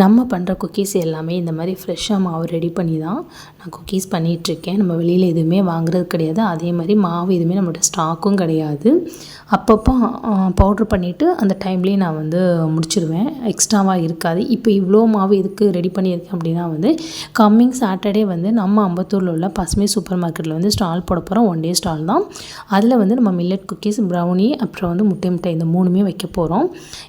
நம்ம பண்ணுற குக்கீஸ் எல்லாமே இந்த மாதிரி ஃப்ரெஷ்ஷாக மாவு ரெடி பண்ணி தான் நான் குக்கீஸ் பண்ணிகிட்ருக்கேன். நம்ம வெளியில் எதுவுமே வாங்குறது கிடையாது. அதே மாதிரி மாவு எதுவுமே நம்மள்ட்ட ஸ்டாக்கும் கிடையாது. அப்பப்போ பவுட்ரு பண்ணிவிட்டு அந்த டைம்லேயே நான் வந்து முடிச்சிடுவேன். எக்ஸ்ட்ராவாக இருக்காது. இப்போ இவ்வளோ மாவு எதுக்கு ரெடி பண்ணியிருக்கேன் அப்படின்னா வந்து கம்மிங் சாட்டர்டே வந்து நம்ம அம்பத்தூரில் உள்ள பசுமை சூப்பர் மார்க்கெட்டில் வந்து ஸ்டால் போட போகிறோம். 1 டே ஸ்டால் தான். அதில் வந்து நம்ம மில்லட் குக்கீஸ், ப்ரௌனி, அப்புறம் வந்து முட்டை இந்த 3மே வைக்க போகிறோம்.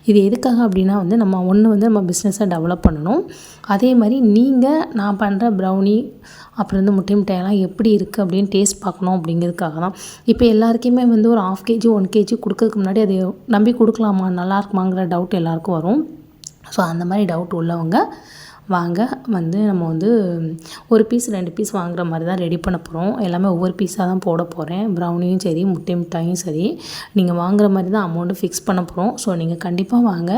இது எதுக்காக அப்படின்னா வந்து நம்ம பிஸ்னஸை டெவலப் பண்ணணும். அதே மாதிரி நான் பண்ணுற ப்ரௌனி அப்புறம் வந்து முட்டை மிட்டாயெல்லாம் எப்படி இருக்குது அப்படின்னு டேஸ்ட் பார்க்கணும் அப்படிங்கிறதுக்காக தான். இப்போ எல்லாருக்குமே வந்து ஒரு 1/2 kg 1 kg கொடுக்கறதுக்கு முன்னாடி அதை நம்பி கொடுக்கலாமா, நல்லா இருக்குமாங்கிற டவுட் எல்லாருக்கும் வரும். ஸோ அந்த மாதிரி டவுட் உள்ளவங்க வாங்க, வந்து நம்ம வந்து 1 பீஸ் 2 பீஸ் வாங்குற மாதிரி தான் ரெடி பண்ண போகிறோம். எல்லாமே ஒவ்வொரு பீஸாக தான் போட போகிறேன். ப்ரௌனியும் சரி, முட்டை மிட்டாயும் சரி, நீங்கள் வாங்குற மாதிரி தான் அமௌண்ட்டு ஃபிக்ஸ் பண்ண போகிறோம். ஸோ நீங்கள் கண்டிப்பாக வாங்க,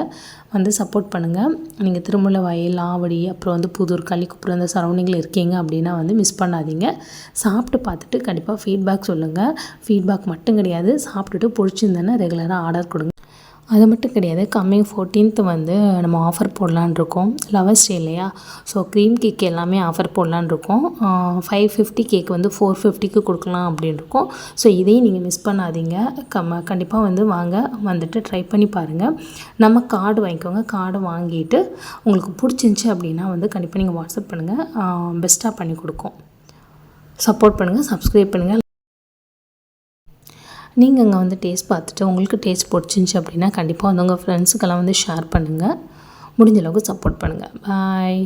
வந்து சப்போர்ட் பண்ணுங்கள். நீங்கள் திருமுல்லைவாயல், ஆவடி, அப்புறம் வந்து புதூர், கள்ளிக்குப்பம் இந்த சரௌண்டிங்கில் இருக்கீங்க அப்படின்னா வந்து மிஸ் பண்ணாதீங்க. சாப்பிட்டு பார்த்துட்டு கண்டிப்பாக ஃபீட்பேக் சொல்லுங்கள். ஃபீட்பேக் மட்டும் கிடையாது, சாப்பிட்டுட்டு பிடிச்சிருந்தேன்னா ரெகுலராக ஆர்டர் கொடுங்க. அது மட்டும் கிடையாது, கம்மிங் 14th வந்து நம்ம ஆஃபர் போடலான்னு இருக்கோம். லவர்ஸ் டே இல்லையா? ஸோ க்ரீம் கேக் எல்லாமே ஆஃபர் போடலான்னு இருக்கோம். 550 கேக் வந்து 450க்கு கொடுக்கலாம் அப்படின்னு இருக்கோம். ஸோ இதையும் நீங்கள் மிஸ் பண்ணாதீங்க. கண்டிப்பாக வந்து வாங்க, வந்துட்டு ட்ரை பண்ணி பாருங்கள். நம்ம கார்டு வாங்கிக்கோங்க. கார்டு வாங்கிட்டு உங்களுக்கு பிடிச்சிருந்துச்சி அப்படின்னா வந்து கண்டிப்பாக நீங்கள் வாட்ஸ்அப் பண்ணுங்கள். பெஸ்ட்டாக பண்ணி கொடுக்கும். சப்போர்ட் பண்ணுங்கள், சப்ஸ்கிரைப் பண்ணுங்கள். நீங்கள் அங்கே வந்து டேஸ்ட் பார்த்துட்டு உங்களுக்கு டேஸ்ட் பிடிச்சிருந்துச்சி அப்படின்னா கண்டிப்பாக வந்து உங்கள் ஃப்ரெண்ட்ஸுக்கெல்லாம் வந்து ஷேர் பண்ணுங்கள். முடிஞ்ச அளவுக்கு சப்போர்ட் பண்ணுங்கள். பாய்.